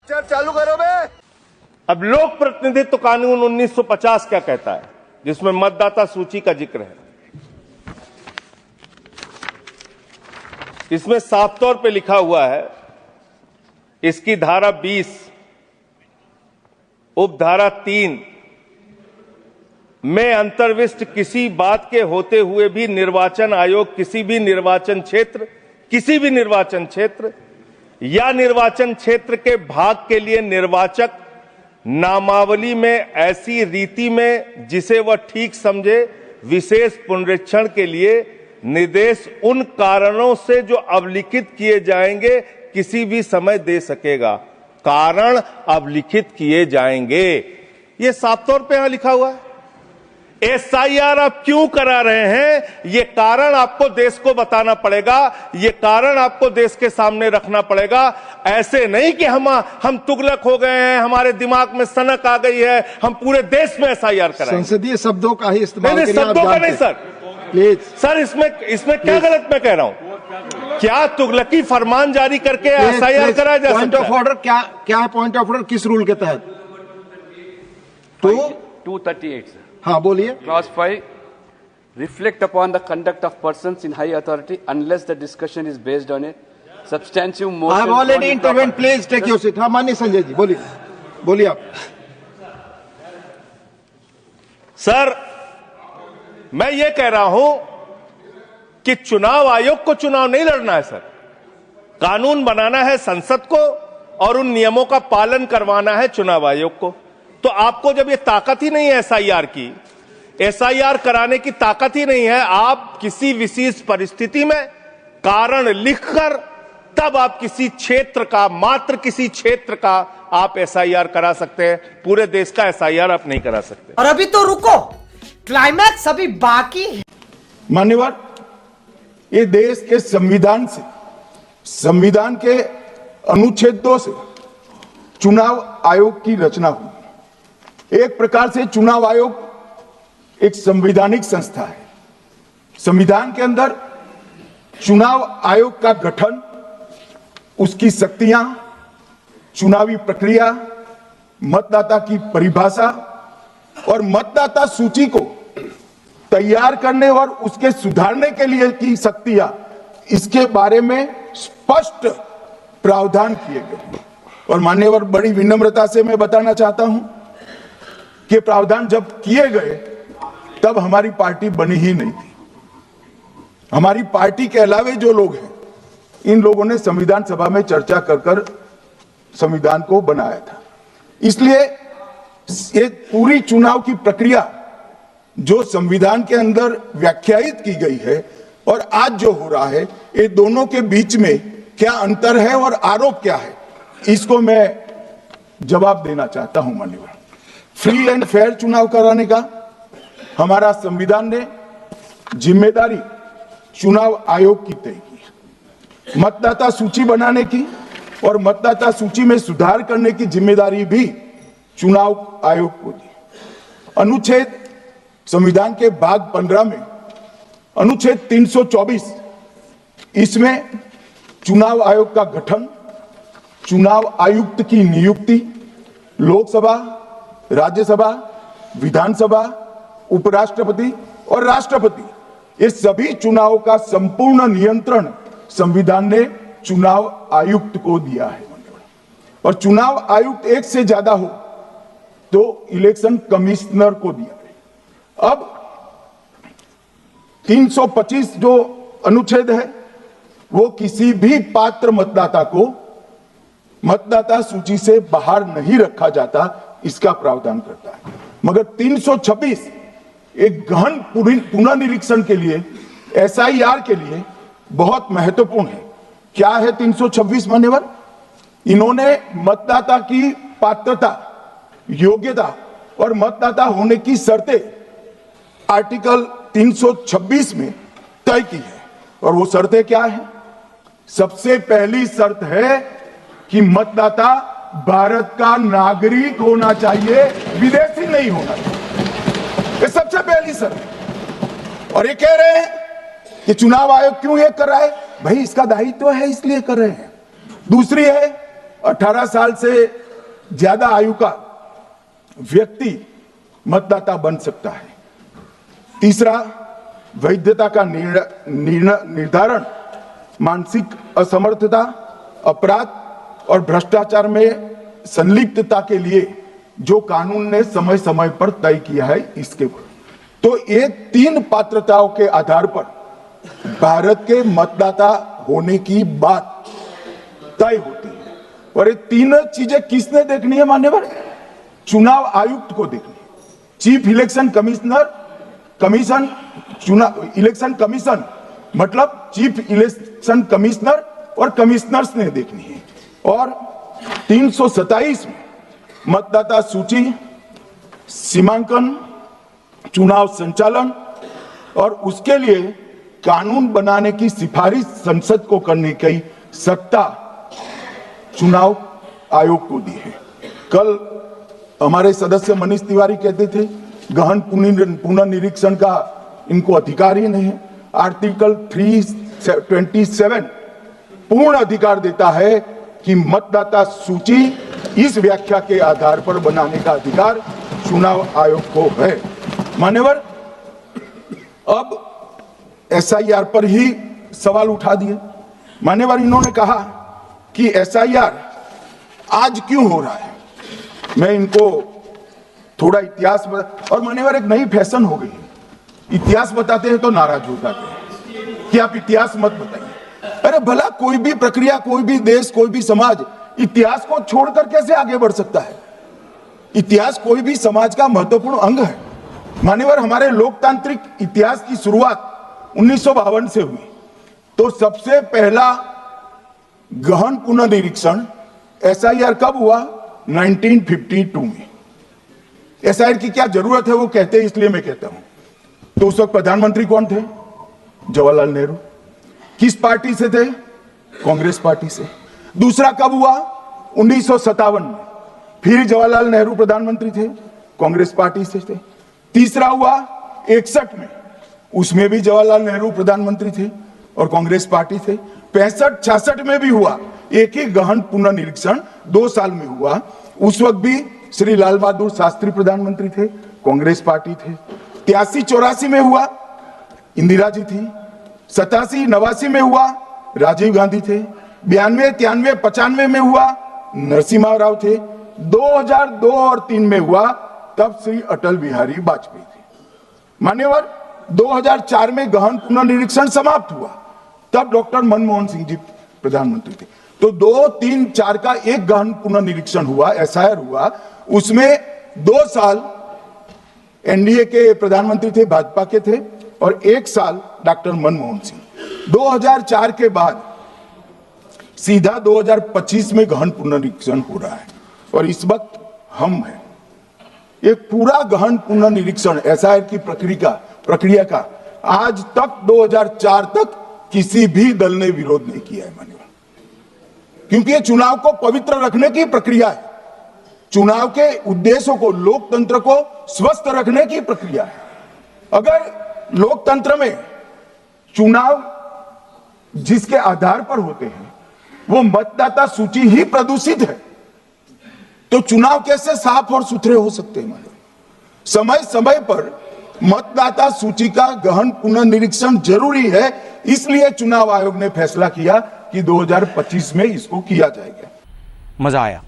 चालू करो बे। अब लोक प्रतिनिधित्व कानून 1950 क्या कहता है, जिसमें मतदाता सूची का जिक्र है। इसमें साफ तौर पे लिखा हुआ है, इसकी धारा 20 उपधारा 3 में अंतर्विष्ट किसी बात के होते हुए भी निर्वाचन आयोग किसी भी निर्वाचन क्षेत्र या निर्वाचन क्षेत्र के भाग के लिए निर्वाचक नामावली में ऐसी रीति में जिसे वह ठीक समझे विशेष पुनरीक्षण के लिए निर्देश उन कारणों से जो अवलिखित किए जाएंगे किसी भी समय दे सकेगा। कारण अवलिखित किए जाएंगे, ये साफ तौर पे यहां लिखा हुआ है। एसआईआर आप क्यों करा रहे हैं, ये कारण आपको देश को बताना पड़ेगा, ये कारण आपको देश के सामने रखना पड़ेगा। ऐसे नहीं कि हम तुगलक हो गए हैं, हमारे दिमाग में सनक आ गई है, हम पूरे देश में एसआईआर कराएंगे। संसदीय शब्दों का ही इस्तेमाल नहीं, शब्दों का नहीं सर, प्लीज सर इसमें क्या गलत मैं कह रहा हूं? क्या तुगलकी फरमान जारी करके एसआईआर कराया जा सकता है? पॉइंट ऑफ ऑर्डर क्या है? पॉइंट ऑफ ऑर्डर किस रूल के तहत? 238 सर। हाँ बोलिए। Clause 5 reflect upon the conduct of persons in high authority unless the discussion is based on a substantive motion. I have already intervened. Please take your seat. हाँ माननीय संजय जी बोलिए आप। Sir मैं ये कह रहा हूं कि चुनाव आयोग को चुनाव नहीं लड़ना है सर, कानून बनाना है संसद को और उन नियमों का पालन करवाना है चुनाव आयोग को। तो आपको जब ये ताकत ही नहीं है एसआईआर कराने की ताकत ही नहीं है, आप किसी विशेष परिस्थिति में कारण लिखकर तब आप किसी क्षेत्र का, मात्र किसी क्षेत्र का आप एसआईआर करा सकते हैं, पूरे देश का एसआईआर आप नहीं करा सकते। और अभी तो रुको, क्लाइमैक्स अभी बाकी है। मान्यवर, ये देश के संविधान के अनुच्छेद 2 से चुनाव आयोग की रचना हुई। एक प्रकार से चुनाव आयोग एक संवैधानिक संस्था है। संविधान के अंदर चुनाव आयोग का गठन, उसकी शक्तियां, चुनावी प्रक्रिया, मतदाता की परिभाषा और मतदाता सूची को तैयार करने और उसके सुधारने के लिए की शक्तियां, इसके बारे में स्पष्ट प्रावधान किए गए। और मान्यवर, बड़ी विनम्रता से मैं बताना चाहता हूं कि प्रावधान जब किए गए तब हमारी पार्टी बनी ही नहीं थी। हमारी पार्टी के अलावे जो लोग हैं, इन लोगों ने संविधान सभा में चर्चा कर संविधान को बनाया था। इसलिए ये पूरी चुनाव की प्रक्रिया जो संविधान के अंदर व्याख्यायित की गई है और आज जो हो रहा है, ये दोनों के बीच में क्या अंतर है और आरोप क्या है, इसको मैं जवाब देना चाहता हूं। मान्यवर, फ्री एंड फेयर चुनाव कराने का हमारा संविधान ने जिम्मेदारी चुनाव आयोग की तय की। मतदाता सूची बनाने की और मतदाता सूची में सुधार करने की जिम्मेदारी भी चुनाव आयोग को दी। अनुच्छेद संविधान के भाग 15 में अनुच्छेद 324, इसमें चुनाव आयोग का गठन, चुनाव आयुक्त की नियुक्ति, लोकसभा, राज्यसभा, विधानसभा, उपराष्ट्रपति और राष्ट्रपति, ये सभी चुनाव का संपूर्ण नियंत्रण संविधान ने चुनाव आयुक्त को दिया है। और चुनाव आयुक्त एक से ज्यादा हो तो इलेक्शन कमिश्नर को दिया है। अब 325 जो अनुच्छेद है, वो किसी भी पात्र मतदाता को मतदाता सूची से बाहर नहीं रखा जाता, इसका प्रावधान करता है। मगर 326 एक गहन पुनर्निरीक्षण के लिए, एसआईआर के लिए बहुत महत्वपूर्ण है। क्या है 326 मान्यवर? इन्होंने मतदाता की पात्रता, योग्यता और मतदाता होने की शर्तें आर्टिकल 326 में तय की है। और वो शर्तें क्या है? सबसे पहली शर्त है कि मतदाता भारत का नागरिक होना चाहिए, विदेशी नहीं होना चाहिए। ये सबसे पहली शर्त। और ये कह रहे हैं कि चुनाव आयोग क्यों ये कर रहा है? भाई इसका दायित्व है, इसलिए कर रहे हैं। दूसरी है 18 साल से ज्यादा आयु का व्यक्ति मतदाता बन सकता है। तीसरा, वैधता का निर्धारण मानसिक असमर्थता, अपराध और भ्रष्टाचार में संलिप्तता के लिए जो कानून ने समय समय पर तय किया है, इसके तो ये 3 पात्रताओं के आधार पर भारत के मतदाता होने की बात तय होती है। और ये 3 चीजें किसने देखनी है मान्यवर? चुनाव आयुक्त को देखनी है। चीफ इलेक्शन इलेक्शन कमीशन मतलब चीफ इलेक्शन कमिश्नर और कमिश्नर्स ने देखनी है। और 327 में मतदाता सूची, सीमांकन, चुनाव संचालन और उसके लिए कानून बनाने की सिफारिश संसद को करने की सत्ता चुनाव आयोग को दी है। कल हमारे सदस्य मनीष तिवारी कहते थे गहन पुनर्निरीक्षण का इनको अधिकार ही नहीं है। आर्टिकल 327 पूर्ण अधिकार देता है कि मतदाता सूची इस व्याख्या के आधार पर बनाने का अधिकार चुनाव आयोग को है। मान्यवर, अब एसआईआर पर ही सवाल उठा दिए। मान्यवर, इन्होंने कहा कि एसआईआर आज क्यों हो रहा है। मैं इनको थोड़ा इतिहास और मान्यवर एक नई फैशन हो गई है, इतिहास बताते हैं तो नाराज हो जाते हैं कि आप इतिहास मत बताइए। अरे भला कोई भी प्रक्रिया, कोई भी देश, कोई भी समाज इतिहास को छोड़कर कैसे आगे बढ़ सकता है? इतिहास कोई भी समाज का महत्वपूर्ण अंग है। मान्यवर, हमारे लोकतांत्रिक इतिहास की शुरुआत 1952 से हुई। तो सबसे पहला गहन पुनर्निरीक्षण एसआईआर कब हुआ? 1952 में। एसआईआर की क्या जरूरत है वो कहते हैं, इसलिए मैं कहता हूं। तो उस वक्त प्रधानमंत्री कौन थे? जवाहरलाल नेहरू। किस पार्टी से थे? कांग्रेस पार्टी से। दूसरा कब हुआ? 1957 में। फिर जवाहरलाल नेहरू प्रधानमंत्री थे, कांग्रेस पार्टी से थे। तीसरा हुआ 61 में, उसमें भी जवाहरलाल नेहरू प्रधानमंत्री थे और कांग्रेस पार्टी से। 65-66 में भी हुआ एक ही गहन पुनर्निरीक्षण, 2 साल में हुआ। उस वक्त भी श्री लाल बहादुर शास्त्री प्रधानमंत्री थे, कांग्रेस पार्टी थे। 83-84 में हुआ, इंदिरा जी थी। 87-89 में हुआ, राजीव गांधी थे। 92-93-95 में हुआ, नरसिम्हा राव थे। 2002 और 3 में हुआ, तब श्री अटल बिहारी वाजपेयी थे। मान्यवर, 2004 में गहन पुनर्निरीक्षण समाप्त हुआ, तब डॉक्टर मनमोहन सिंह जी प्रधानमंत्री थे। तो 2, 3, 4 का एक गहन पुनर्निरीक्षण हुआ, एसआईआर हुआ। उसमें 2 साल एनडीए के प्रधानमंत्री थे, भाजपा के थे, और 1 साल डॉक्टर मनमोहन सिंह। 2004 के बाद सीधा 2025 में गहन पुनर्निरीक्षण हो रहा है और इस वक्त हम हैं। एक पूरा गहन पुनर्निरीक्षण एसआईआर की प्रक्रिया का आज तक 2004 तक किसी भी दल ने विरोध नहीं किया है मान्यवर, क्योंकि ये चुनाव को पवित्र रखने की प्रक्रिया है। चुनाव के उद्देश्यों को, लोकतंत्र को स्वस्थ रखने की प्रक्रिया है। अगर लोकतंत्र में चुनाव जिसके आधार पर होते हैं वो मतदाता सूची ही प्रदूषित है, तो चुनाव कैसे साफ और सुथरे हो सकते हैं? समय समय पर मतदाता सूची का गहन पुनर्निरीक्षण जरूरी है, इसलिए चुनाव आयोग ने फैसला किया कि 2025 में इसको किया जाएगा। मजा आया।